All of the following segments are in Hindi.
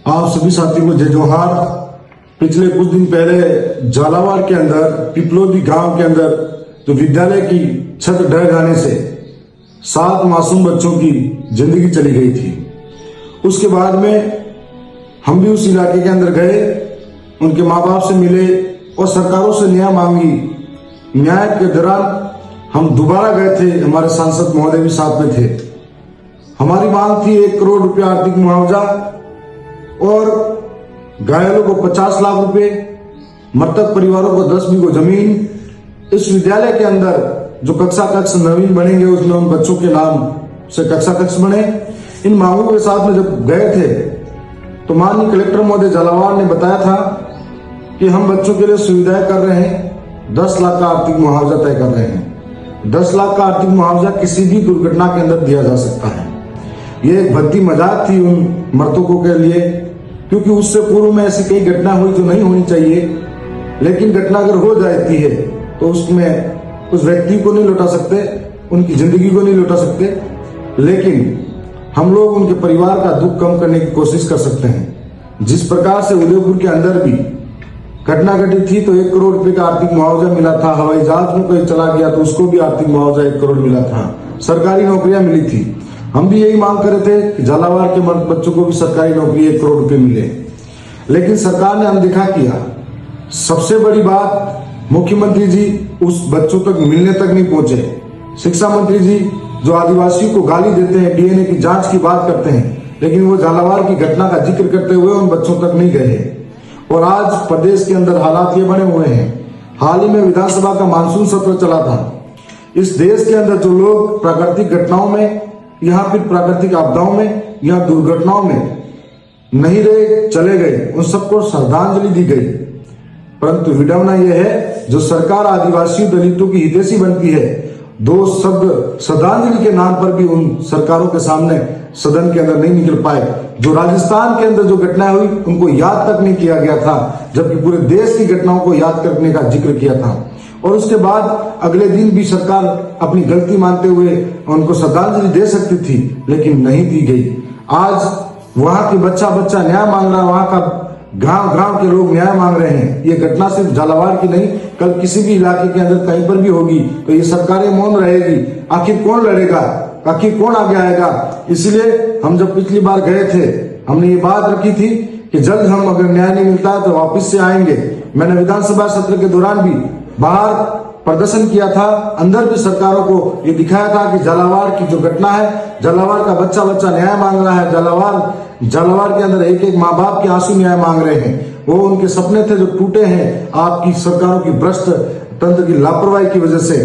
आप सभी साथियों को जय जोहार। पिछले कुछ दिन पहले झालावाड़ के अंदर पिपलोदी गांव के अंदर जो विद्यालय की छत ढह जाने से 7 मासूम बच्चों की जिंदगी चली गई थी। उसके बाद में हम भी उस इलाके के अंदर गए, उनके माँ बाप से मिले और सरकारों से न्याय मांगी। न्याय के दौरान हम दोबारा गए थे, हमारे सांसद महोदय भी साथ में थे। हमारी मांग थी 1 करोड़ रुपया आर्थिक मुआवजा और घायलों को 50 लाख रुपए, मृतक परिवारों को 10 बीघा जमीन। इस विद्यालय के अंदर जो कक्षा कक्ष नवीन बनेंगे उसमें उन बच्चों के नाम से कक्षा कक्ष बने। इन मांगों के साथ में जब गए थे तो माननीय कलेक्टर महोदय झालावाड़ ने बताया था कि हम बच्चों के लिए सुविधाएं कर रहे हैं, 10 लाख का आर्थिक मुआवजा तय कर रहे हैं। 10 लाख का आर्थिक मुआवजा किसी भी दुर्घटना के अंदर दिया जा सकता है। ये एक भद्दी मजाक थी उन मृतकों के लिए, क्योंकि उससे पूर्व में ऐसी कई घटना हुई जो नहीं होनी चाहिए, लेकिन घटना अगर हो जाती है तो उसमें उस व्यक्ति को नहीं लौटा सकते, उनकी जिंदगी को नहीं लौटा सकते, लेकिन हम लोग उनके परिवार का दुख कम करने की कोशिश कर सकते हैं। जिस प्रकार से उदयपुर के अंदर भी घटना घटी थी तो 1 करोड़ रुपए का आर्थिक मुआवजा मिला था। हवाई जहाज में कोई चला गया तो उसको भी आर्थिक मुआवजा 1 करोड़ मिला था। सरकारी नौकरियां मिली थी। हम भी यही मांग कर रहे थे कि झालावाड़ के बच्चों को भी सरकारी नौकरी 1 करोड़ रुपए मिले, लेकिन सरकार ने अनदेखा किया। सबसे बड़ी बात, मुख्यमंत्री जी उस बच्चों तक मिलने तक नहीं पहुंचे। शिक्षा मंत्री जी जो आदिवासियों को गाली देते हैं, डीएनए की जांच की बात करते हैं, लेकिन वो झालावाड़ की घटना का जिक्र करते हुए उन बच्चों तक नहीं गए। और आज प्रदेश के अंदर हालात ये बने हुए हैं। हाल ही में विधानसभा का मानसून सत्र चला था। इस देश के अंदर जो लोग प्राकृतिक घटनाओं में या फिर प्राकृतिक आपदाओं में या दुर्घटनाओं में नहीं रहे, चले गए, उन सबको श्रद्धांजलि दी गई। परंतु विडंबना यह है, जो सरकार आदिवासियों दलितों की हितैषी बनती है, 2 शब्द श्रद्धांजलि के नाम पर भी उन सरकारों के सामने सदन के अंदर नहीं निकल पाए। जो राजस्थान के अंदर जो घटनाएं हुई उनको याद तक नहीं किया गया था, जबकि पूरे देश की घटनाओं को याद करने का जिक्र किया था। और उसके बाद अगले दिन भी सरकार अपनी गलती मानते हुए उनको श्रद्धांजलि दे सकती थी, लेकिन नहीं दी गई। आज वहां के बच्चा न्याय मांग रहा है, वहां का गांव के लोग न्याय मांग रहे हैं। ये घटना सिर्फ झालावाड़ की नहीं, कल किसी भी इलाके के अंदर कहीं पर भी होगी तो ये सरकारें मौन रहेगी। आखिर कौन लड़ेगा, आखिर कौन आगे आएगा? इसलिए हम जब पिछली बार गए थे, हमने ये बात रखी थी कि जल्द हम अगर न्याय नहीं मिलता है तो वापिस से आएंगे। मैंने विधानसभा सत्र के दौरान भी बाहर प्रदर्शन किया था, अंदर भी सरकारों को ये दिखाया था कि झालावाड़ की जो घटना है, झालावाड़ का बच्चा न्याय मांग रहा है। झालावाड़ के अंदर एक माँ बाप के आंसू न्याय मांग रहे हैं। वो उनके सपने थे जो टूटे हैं आपकी सरकारों की भ्रष्ट तंत्र की लापरवाही की वजह से।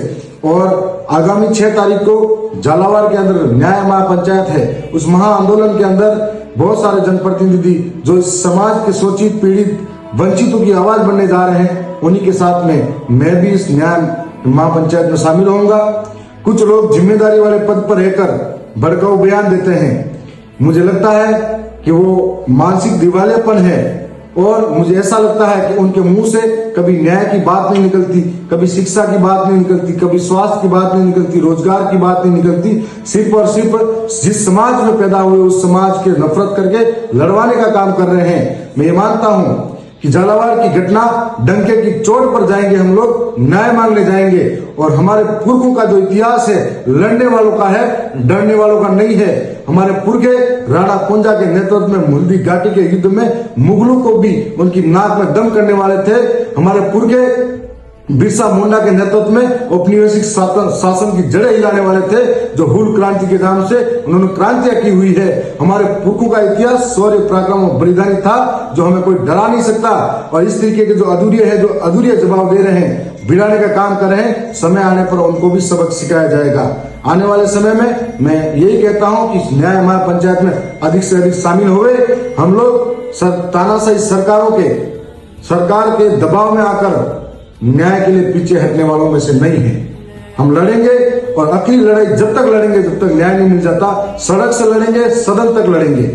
और आगामी 6 तारीख को झालावाड़ के अंदर न्याय महापंचायत है। उस महा आंदोलन के अंदर बहुत सारे जनप्रतिनिधि जो इस समाज के शोषित, पीड़ित, वंचितों की आवाज बनने जा रहे हैं, उन्हीं के साथ में मैं भी इस न्याय महापंचायत में शामिल होऊंगा। कुछ लोग जिम्मेदारी वाले पद पर रहकर भड़काऊ बयान देते हैं। मुझे लगता है कि वो मानसिक दिवालियापन है, और मुझे ऐसा लगता है कि उनके मुंह से कभी न्याय की बात नहीं निकलती, कभी शिक्षा की बात नहीं निकलती, कभी स्वास्थ्य की बात नहीं निकलती, रोजगार की बात नहीं निकलती। सिर्फ और सिर्फ जिस समाज में पैदा हुए उस समाज के नफरत करके लड़वाने का काम कर रहे हैं। मैं ये मानता हूं कि झालावाड़ की घटना डंके की चोट पर जाएंगे, हम लोग न्याय मांगने जाएंगे। और हमारे पुरखों का जो इतिहास है, लड़ने वालों का है, डरने वालों का नहीं है। हमारे पुरखे राणा कुंजा के नेतृत्व में मुल्दी घाटी के युद्ध में मुगलों को भी उनकी नाक में दम करने वाले थे। हमारे पुरखे बिरसा मुंडा के नेतृत्व में औपनिवेशिक शासन की जड़ें हिलाने वाले थे, जो हुल क्रांति के नाम से उन्होंने क्रांतियां की हुई है। हमारे पुरखों का इतिहास शौर्य, पराक्रम और बलिदानी था, जो हमें कोई डरा नहीं सकता। और इस तरीके के जो अधूरे जवाब दे रहे हैं, भिड़ाने का काम कर रहे हैं, समय आने पर उनको भी सबक सिखाया जाएगा। आने वाले समय में मैं यही कहता हूं कि न्याय महापंचायत में अधिक से अधिक शामिल हुए। हम लोग तानाशाही सरकार के दबाव में आकर न्याय के लिए पीछे हटने वालों में से नहीं है। हम लड़ेंगे, और आखिरी लड़ाई जब तक लड़ेंगे जब तक न्याय नहीं मिल जाता। सड़क से लड़ेंगे, सदन तक लड़ेंगे।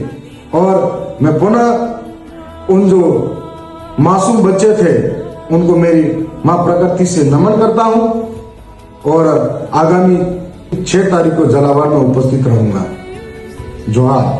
और मैं पुनः उन जो मासूम बच्चे थे उनको मेरी मां प्रकृति से नमन करता हूं, और आगामी 6 तारीख को झालावाड़ में उपस्थित रहूंगा। जोहार।